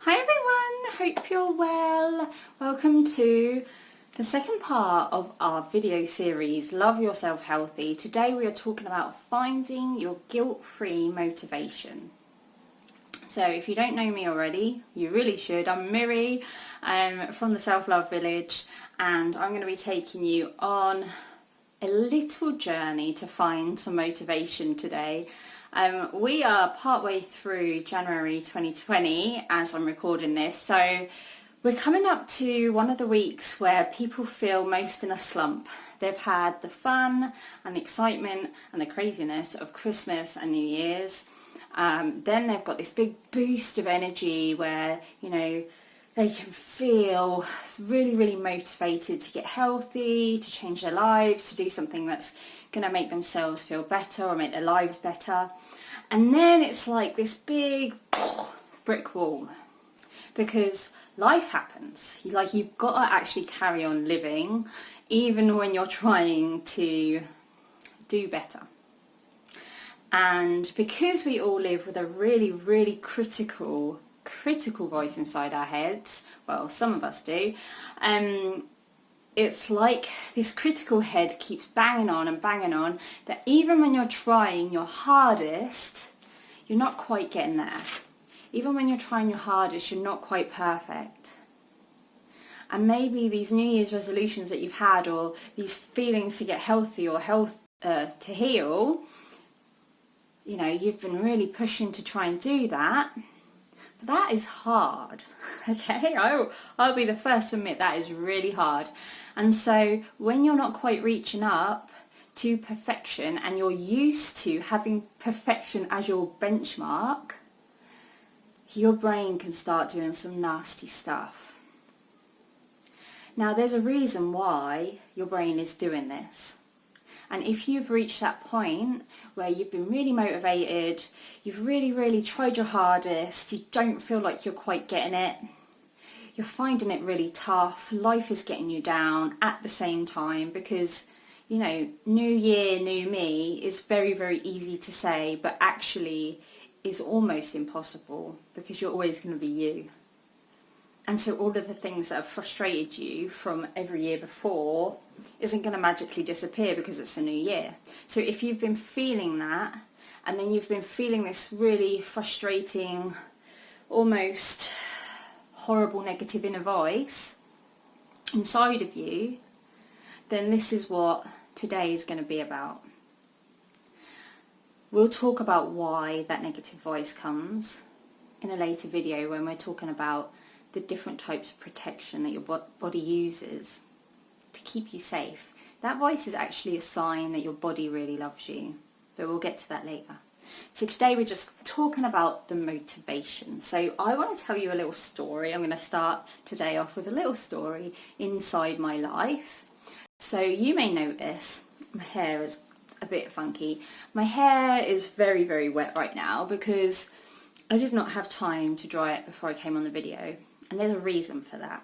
Hi everyone, hope you're well. Welcome to the second part of our video series, Love Yourself Healthy. Today we are talking about finding your guilt-free motivation. So if you don't know me already, you really should. I'm Miri from the Self-Love Village, and I'm going to be taking you on a little journey to find some motivation today. We are partway through January 2020 as I'm recording this, so we're coming up to one of the weeks where people feel most in a slump. They've had the fun and the excitement and the craziness of Christmas and New Year's. Then they've got this big boost of energy where, they can feel really, really motivated to get healthy, to change their lives, to do something that's going to make themselves feel better or make their lives better. And then it's like this big brick wall, because life happens. You've got to actually carry on living even when you're trying to do better. And because we all live with a really, really critical voice inside our heads, well, some of us do, it's like this critical head keeps banging on and banging on, that even when you're trying your hardest, you're not quite getting there. Even when you're trying your hardest, you're not quite perfect. And maybe these New Year's resolutions that you've had, or these feelings to get healthy or to heal, you've been really pushing to try and do that. But that is hard, okay? I'll be the first to admit that is really hard. And so when you're not quite reaching up to perfection and you're used to having perfection as your benchmark, your brain can start doing some nasty stuff. Now, there's a reason why your brain is doing this. And if you've reached that point where you've been really motivated, you've really, really tried your hardest, you don't feel like you're quite getting it, you're finding it really tough, life is getting you down at the same time, because, new year, new me is very, very easy to say, but actually is almost impossible, because you're always going to be you. And so all of the things that have frustrated you from every year before isn't going to magically disappear because it's a new year. So if you've been feeling that, and then you've been feeling this really frustrating, almost horrible negative inner voice inside of you, then this is what today is going to be about. We'll talk about why that negative voice comes in a later video when we're talking about the different types of protection that your body uses to keep you safe. That voice is actually a sign that your body really loves you, but we'll get to that later. So today we're just talking about the motivation. So I want to tell you a little story. I'm going to start today off with a little story inside my life. So you may notice my hair is a bit funky. My hair is very, very wet right now because I did not have time to dry it before I came on the video. And there's a reason for that.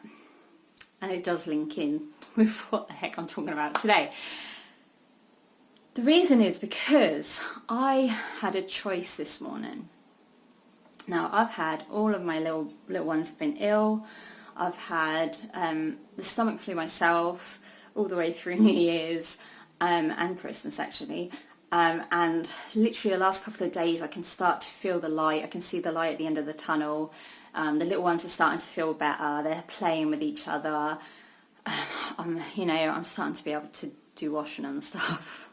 And it does link in with what the heck I'm talking about today. The reason is because I had a choice this morning. Now, I've had all of my little ones have been ill. I've had the stomach flu myself all the way through New Year's and Christmas, actually. And literally the last couple of days I can start to feel the light. I can see the light at the end of the tunnel. The little ones are starting to feel better. They're playing with each other. I'm starting to be able to do washing and stuff.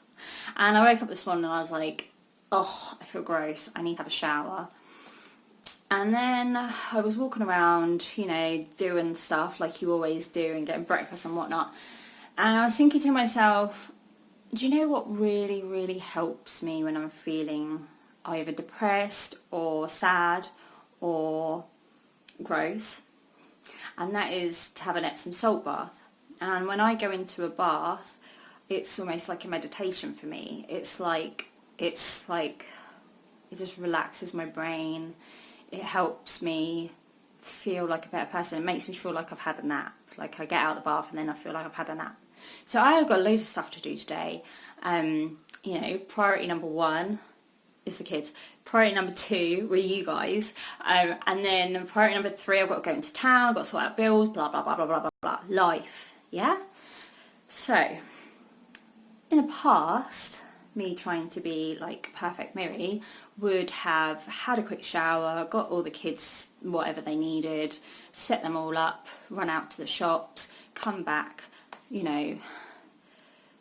And I woke up this morning and I was like, oh, I feel gross. I need to have a shower. And then I was walking around, doing stuff like you always do and getting breakfast and whatnot. And I was thinking to myself, do you know what really, really helps me when I'm feeling either depressed or sad or gross? And that is to have an Epsom salt bath. And when I go into a bath, it's almost like a meditation for me. It just relaxes my brain. It helps me feel like a better person. It makes me feel like I've had a nap. Like I get out of the bath and then I feel like I've had a nap. So I've got loads of stuff to do today. Priority number one, is the kids. Priority number 2 were you guys. And then priority number 3, I've got to go into town, I've got to sort out bills, blah, blah, blah, blah, blah, blah, blah. Life, yeah? So, in the past, me trying to be like perfect Miri would have had a quick shower, got all the kids whatever they needed, set them all up, run out to the shops, come back, you know,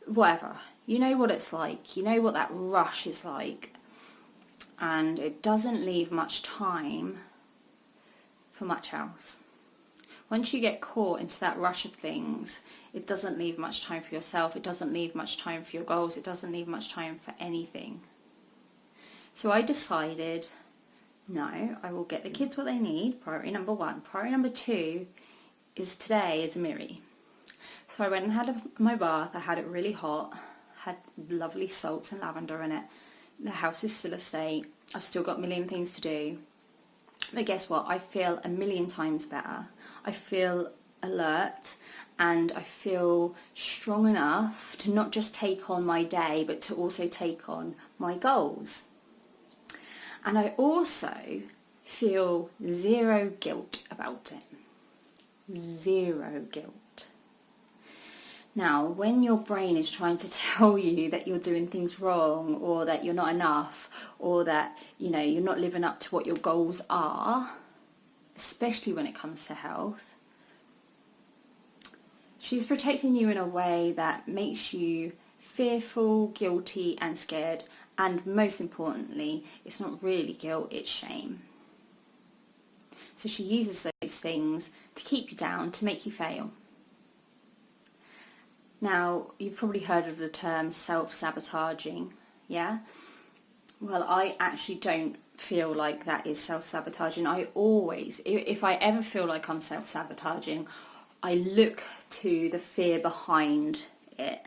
whatever. You know what it's like, you know what that rush is like, and it doesn't leave much time for much else. Once you get caught into that rush of things, it doesn't leave much time for yourself, it doesn't leave much time for your goals, it doesn't leave much time for anything. So I decided, no, I will get the kids what they need, priority number 1. Priority number 2 is today is a Miri. So I went and had my bath, I had it really hot, had lovely salts and lavender in it. The house is still a state, I've still got a million things to do. But guess what? I feel a million times better. I feel alert and I feel strong enough to not just take on my day, but to also take on my goals. And I also feel zero guilt about it. Zero guilt. Now, when your brain is trying to tell you that you're doing things wrong, or that you're not enough, or that, you know, you're not living up to what your goals are, especially when it comes to health, she's protecting you in a way that makes you fearful, guilty and scared, and most importantly, it's not really guilt, it's shame. So she uses those things to keep you down, to make you fail. Now, you've probably heard of the term self-sabotaging, yeah? Well, I actually don't feel like that is self-sabotaging. I always, if I ever feel like I'm self-sabotaging, I look to the fear behind it.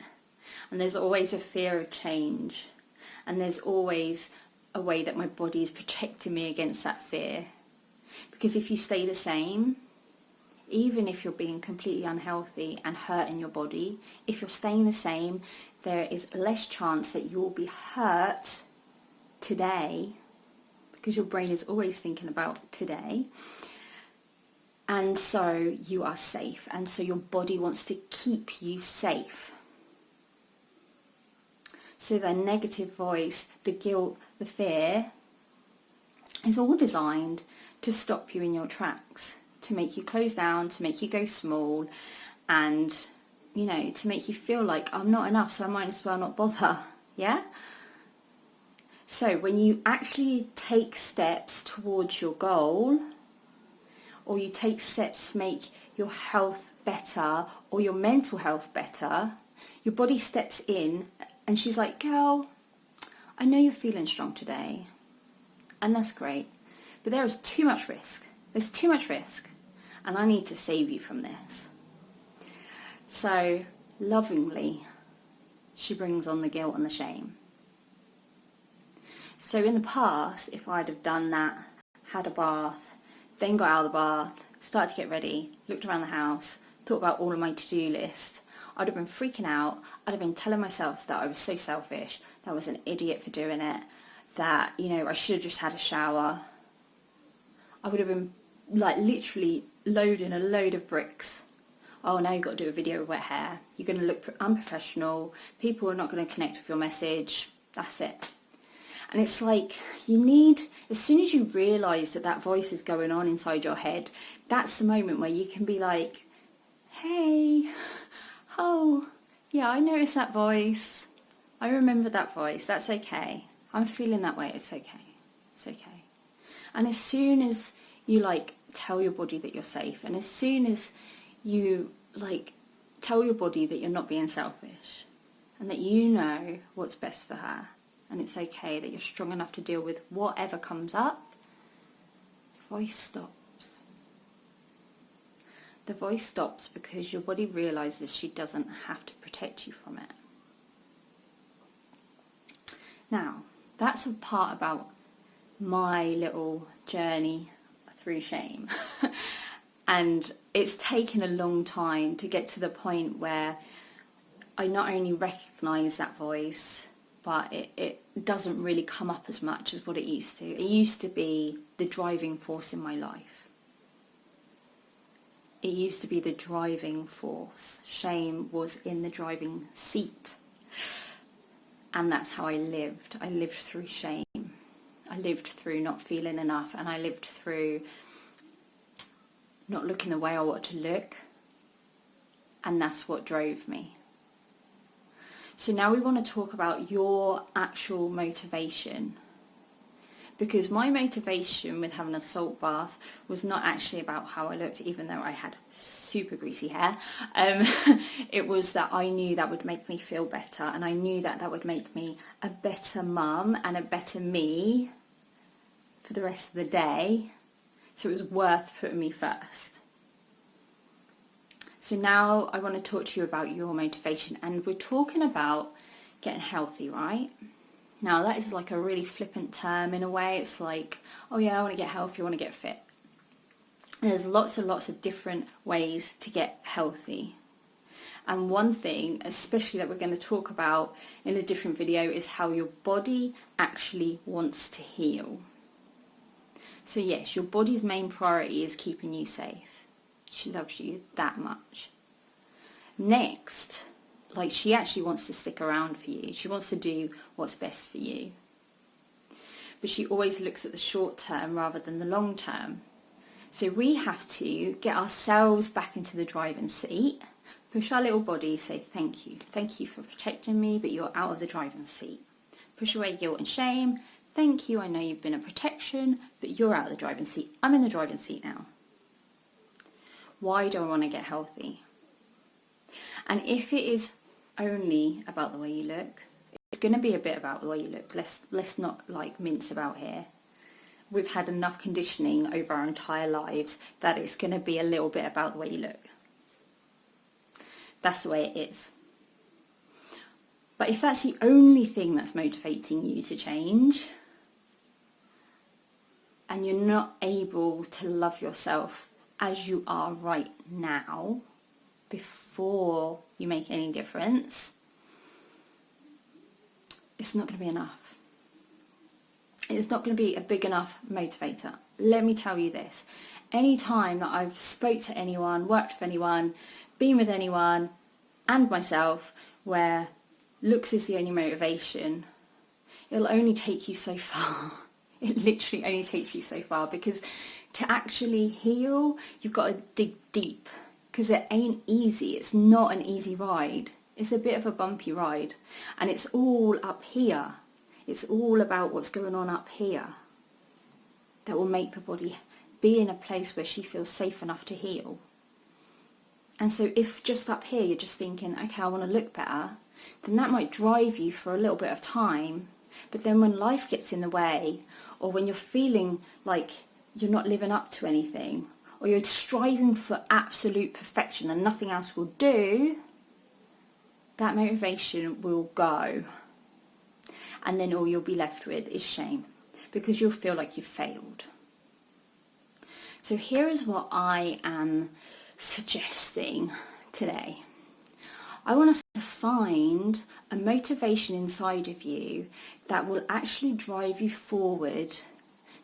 And there's always a fear of change. And there's always a way that my body is protecting me against that fear. Because if you stay the same, even if you're being completely unhealthy and hurting your body, if you're staying the same, there is less chance that you'll be hurt today, because your brain is always thinking about today. And so you are safe, and so your body wants to keep you safe. So the negative voice, the guilt, the fear is all designed to stop you in your tracks, to make you close down, to make you go small, and, you know, to make you feel like I'm not enough, so I might as well not bother, yeah? So when you actually take steps towards your goal, or you take steps to make your health better, or your mental health better, your body steps in and she's like, girl, I know you're feeling strong today, and that's great, but there is too much risk. There's too much risk, and I need to save you from this. So, lovingly, she brings on the guilt and the shame. So in the past, if I'd have done that, had a bath, then got out of the bath, started to get ready, looked around the house, thought about all of my to-do list, I'd have been freaking out. I'd have been telling myself that I was so selfish, that I was an idiot for doing it, that, you know, I should have just had a shower. I would have been, like, literally loading a load of bricks. Oh, now you've got to do a video with wet hair. You're going to look unprofessional. People are not going to connect with your message. That's it. And it's like, you need, as soon as you realise that that voice is going on inside your head, that's the moment where you can be like, hey, oh, yeah, I noticed that voice. I remember that voice. That's okay. I'm feeling that way. It's okay. It's okay. And as soon as you, like, tell your body that you're safe, and as soon as you, like, tell your body that you're not being selfish, and that you know what's best for her, and it's okay, that you're strong enough to deal with whatever comes up, the voice stops. The voice stops because your body realises she doesn't have to protect you from it. Now, that's a part about my little journey through shame. And it's taken a long time to get to the point where I not only recognise that voice, but it doesn't really come up as much as what it used to. It used to be the driving force in my life. It used to be the driving force. Shame was in the driving seat. And that's how I lived. I lived through shame. I lived through not feeling enough, and I lived through not looking the way I wanted to look. And that's what drove me. So now we want to talk about your actual motivation. Because my motivation with having a salt bath was not actually about how I looked, even though I had super greasy hair. It was that I knew that would make me feel better, and I knew that that would make me a better mum and a better me for the rest of the day. So it was worth putting me first. So now I want to talk to you about your motivation, and we're talking about getting healthy, right? Now that is like a really flippant term in a way. It's like, oh yeah, I want to get healthy, I want to get fit. And there's lots and lots of different ways to get healthy. And one thing, especially that we're going to talk about in a different video, is how your body actually wants to heal. So yes, your body's main priority is keeping you safe. She loves you that much. Next, like, she actually wants to stick around for you. She wants to do what's best for you. But she always looks at the short term rather than the long term. So we have to get ourselves back into the driving seat, push our little body, say thank you. Thank you for protecting me, but you're out of the driving seat. Push away guilt and shame. Thank you, I know you've been a protection, but you're out of the driving seat. I'm in the driving seat now. Why do I want to get healthy? And if it is only about the way you look, it's going to be a bit about the way you look. Let's not like mince about here. We've had enough conditioning over our entire lives that it's going to be a little bit about the way you look. That's the way it is. But if that's the only thing that's motivating you to change, and you're not able to love yourself as you are right now, before you make any difference, it's not going to be enough. It's not going to be a big enough motivator. Let me tell you this. Any time that I've spoke to anyone, worked with anyone, been with anyone, and myself, where looks is the only motivation, it'll only take you so far. It literally only takes you so far, because to actually heal, you've got to dig deep, because it ain't easy. It's not an easy ride. It's a bit of a bumpy ride, and it's all up here. It's all about what's going on up here that will make the body be in a place where she feels safe enough to heal. And so if just up here you're just thinking, okay, I want to look better, then that might drive you for a little bit of time. But then when life gets in the way, or when you're feeling like you're not living up to anything, or you're striving for absolute perfection and nothing else will do, that motivation will go. And then all you'll be left with is shame, because you'll feel like you've failed. So here is what I am suggesting today. I want us to find a motivation inside of you that will actually drive you forward,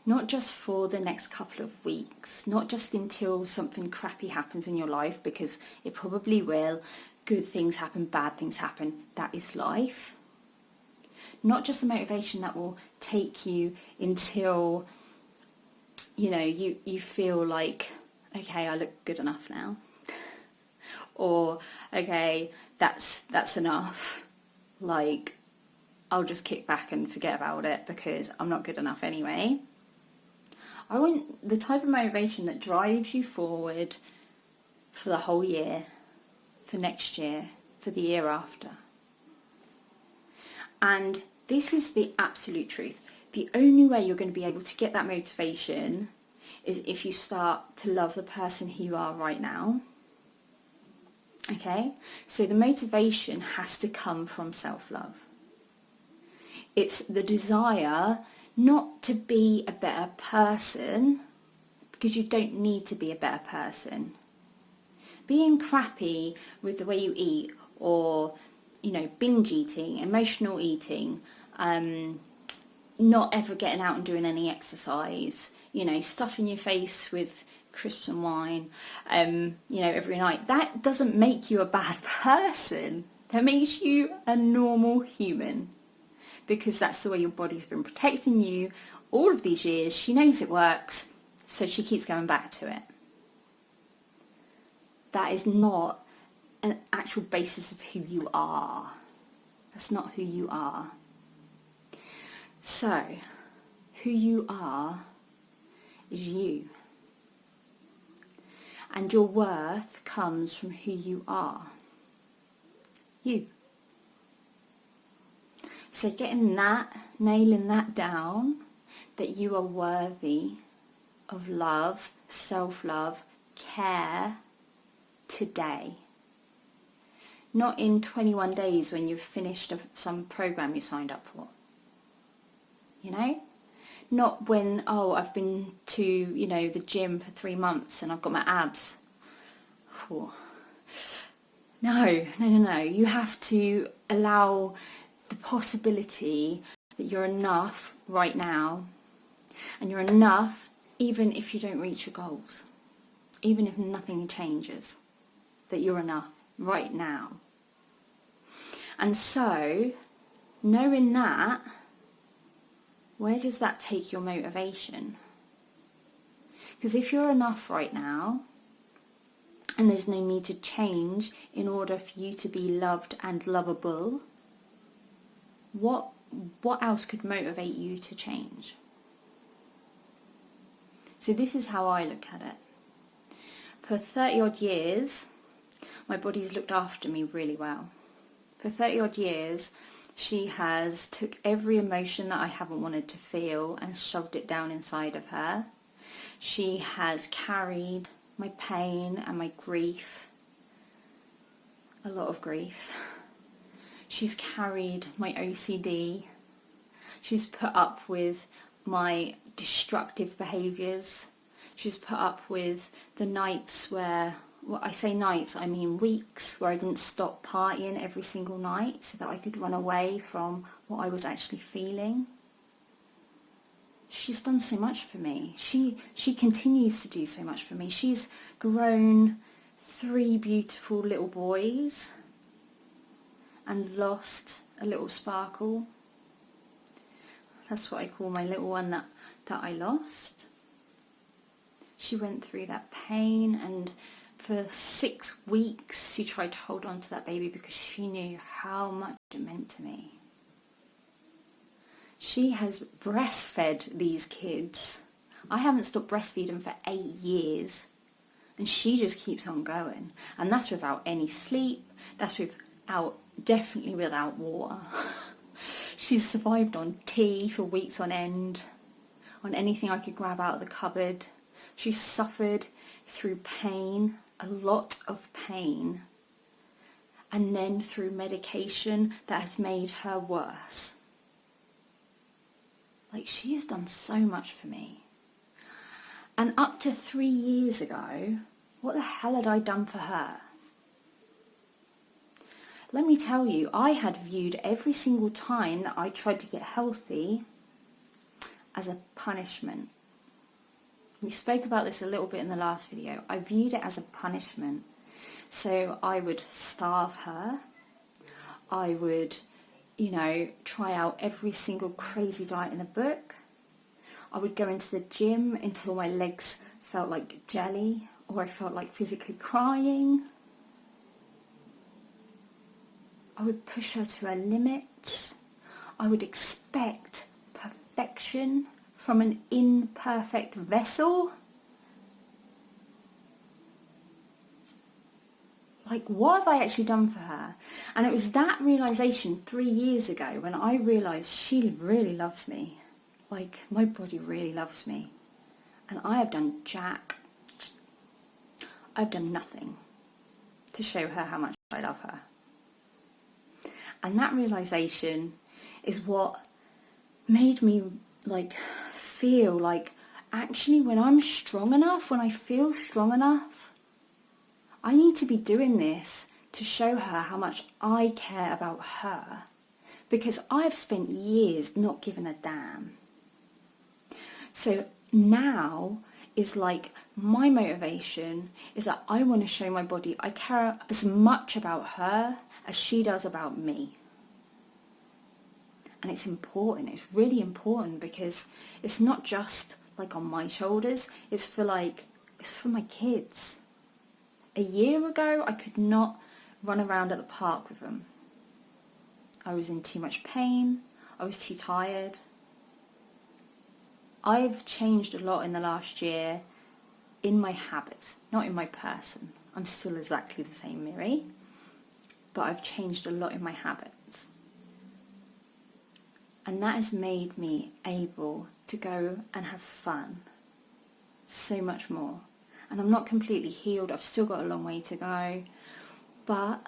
not just for the next couple of weeks, not just until something crappy happens in your life, because it probably will. Good things happen, bad things happen. That is life. Not just the motivation that will take you until, you feel like, okay, I look good enough now. Or, okay, that's enough. Like, I'll just kick back and forget about it because I'm not good enough anyway. I want the type of motivation that drives you forward for the whole year, for next year, for the year after. And this is the absolute truth. The only way you're going to be able to get that motivation is if you start to love the person who you are right now. Okay? So the motivation has to come from self-love. It's the desire not to be a better person, because you don't need to be a better person. Being crappy with the way you eat, or binge eating, emotional eating, not ever getting out and doing any exercise, stuffing your face with crisps and wine, every night, that doesn't make you a bad person. That makes you a normal human, because that's the way your body's been protecting you all of these years. She knows it works, so she keeps going back to it. That is not an actual basis of who you are. That's not who you are. So, who you are is you. And your worth comes from who you are. You. So nailing that down, that you are worthy of love, self-love, care today. Not in 21 days when you've finished some program you signed up for. Not when, I've been to, the gym for 3 months and I've got my abs. Oh. No. You have to allow the possibility that you're enough right now. And you're enough even if you don't reach your goals. Even if nothing changes. That you're enough right now. And so, knowing that, where does that take your motivation? Because if you're enough right now, and there's no need to change in order for you to be loved and lovable, what else could motivate you to change? So this is how I look at it. For 30 odd years, my body's looked after me really well. For 30 odd years, she has took every emotion that I haven't wanted to feel and shoved it down inside of her. She has carried my pain and my grief, a lot of grief. She's carried my OCD. She's put up with my destructive behaviours. She's put up with the nights where, I say nights, I mean weeks, where I didn't stop partying every single night so that I could run away from what I was actually feeling. She's done so much for me. She continues to do so much for me. She's grown 3 beautiful little boys and lost a little sparkle. That's what I call my little one that I lost. She went through that pain, and for 6 weeks she tried to hold on to that baby because she knew how much it meant to me. She has breastfed these kids. I haven't stopped breastfeeding for 8 years, and she just keeps on going. And that's without any sleep. That's definitely without water. She's survived on tea for weeks on end, on anything I could grab out of the cupboard. She's suffered through pain, a lot of pain, and then through medication that has made her worse. She has done so much for me. And up to 3 years ago, what the hell had I done for her? Let me tell you, I had viewed every single time that I tried to get healthy as a punishment. We spoke about this a little bit in the last video. I viewed it as a punishment. So I would starve her. I would, try out every single crazy diet in the book. I would go into the gym until my legs felt like jelly, or I felt like physically crying. I would push her to her limits. I would expect perfection from an imperfect vessel. What have I actually done for her? And it was that realisation 3 years ago when I realised she really loves me. My body really loves me. And I have done jack. I've done nothing to show her how much I love her. And that realisation is what made me feel like actually when I'm strong enough, when I feel strong enough, I need to be doing this to show her how much I care about her, because I've spent years not giving a damn. So now is like my motivation is that I want to show my body I care as much about her as she does about me. And it's important, it's really important, because it's not just like on my shoulders, it's for my kids. A year ago, I could not run around at the park with them. I was in too much pain, I was too tired. I've changed a lot in the last year in my habits, not in my person. I'm still exactly the same Miri, but I've changed a lot in my habits. And that has made me able to go and have fun so much more. And I'm not completely healed, I've still got a long way to go, but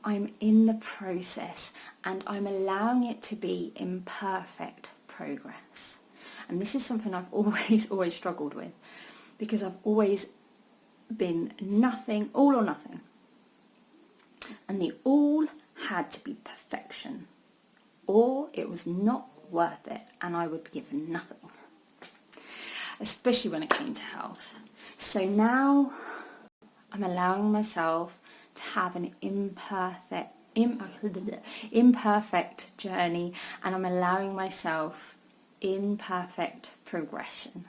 I'm in the process and I'm allowing it to be imperfect progress. And this is something I've always struggled with, because I've always been nothing, all or nothing. And the all had to be perfection, or it was not worth it and I would give nothing, especially when it came to health. So now I'm allowing myself to have an imperfect journey, and I'm allowing myself imperfect progression.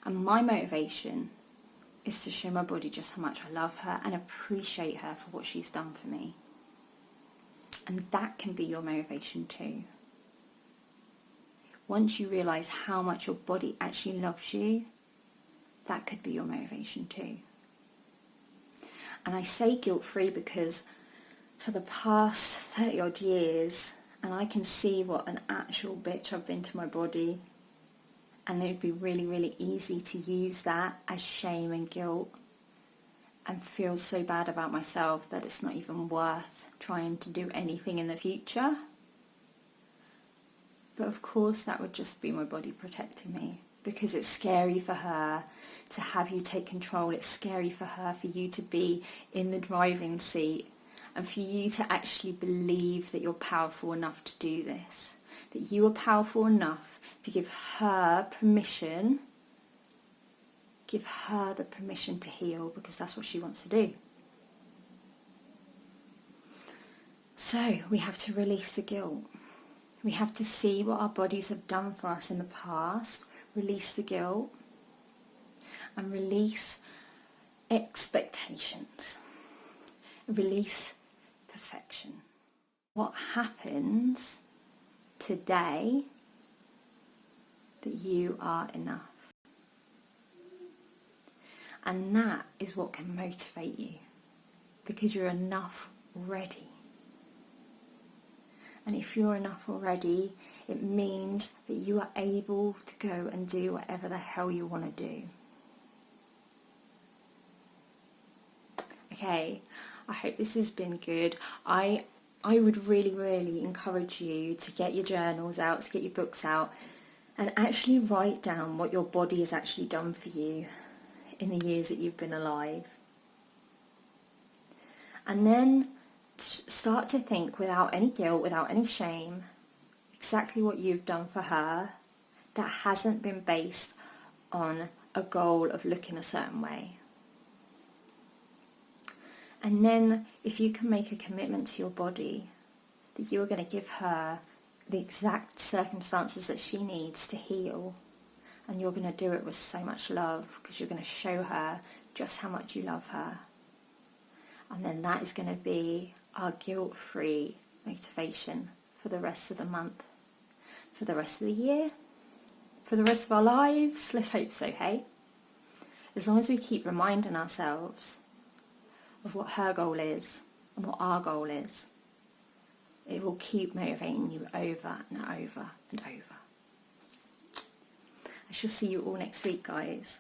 And my motivation is to show my body just how much I love her and appreciate her for what she's done for me. And that can be your motivation too. Once you realise how much your body actually loves you, that could be your motivation too. And I say guilt-free because for the past 30 odd years, and I can see what an actual bitch I've been to my body, and it would be really, really easy to use that as shame and guilt and feel so bad about myself that it's not even worth trying to do anything in the future. But of course that would just be my body protecting me, because it's scary for her to have you take control. It's scary for her, for you to be in the driving seat and for you to actually believe that you're powerful enough to do this, that you are powerful enough to give her permission, give her the permission to heal, because that's what she wants to do. So we have to release the guilt. We have to see what our bodies have done for us in the past, release the guilt, and release expectations. Release perfection. What happens today that you are enough. And that is what can motivate you, because you're enough already. And if you're enough already, it means that you are able to go and do whatever the hell you want to do. Okay, I hope this has been good. I would really, really encourage you to get your journals out, to get your books out, and actually write down what your body has actually done for you in the years that you've been alive. And then start to think, without any guilt, without any shame, exactly what you've done for her that hasn't been based on a goal of looking a certain way. And then if you can make a commitment to your body that you are going to give her the exact circumstances that she needs to heal, and you're going to do it with so much love, because you're going to show her just how much you love her. And then that is going to be our guilt-free motivation for the rest of the month, for the rest of the year, for the rest of our lives. Let's hope so, hey? As long as we keep reminding ourselves of what her goal is and what our goal is, it will keep motivating you over and over and over. I shall see you all next week, guys.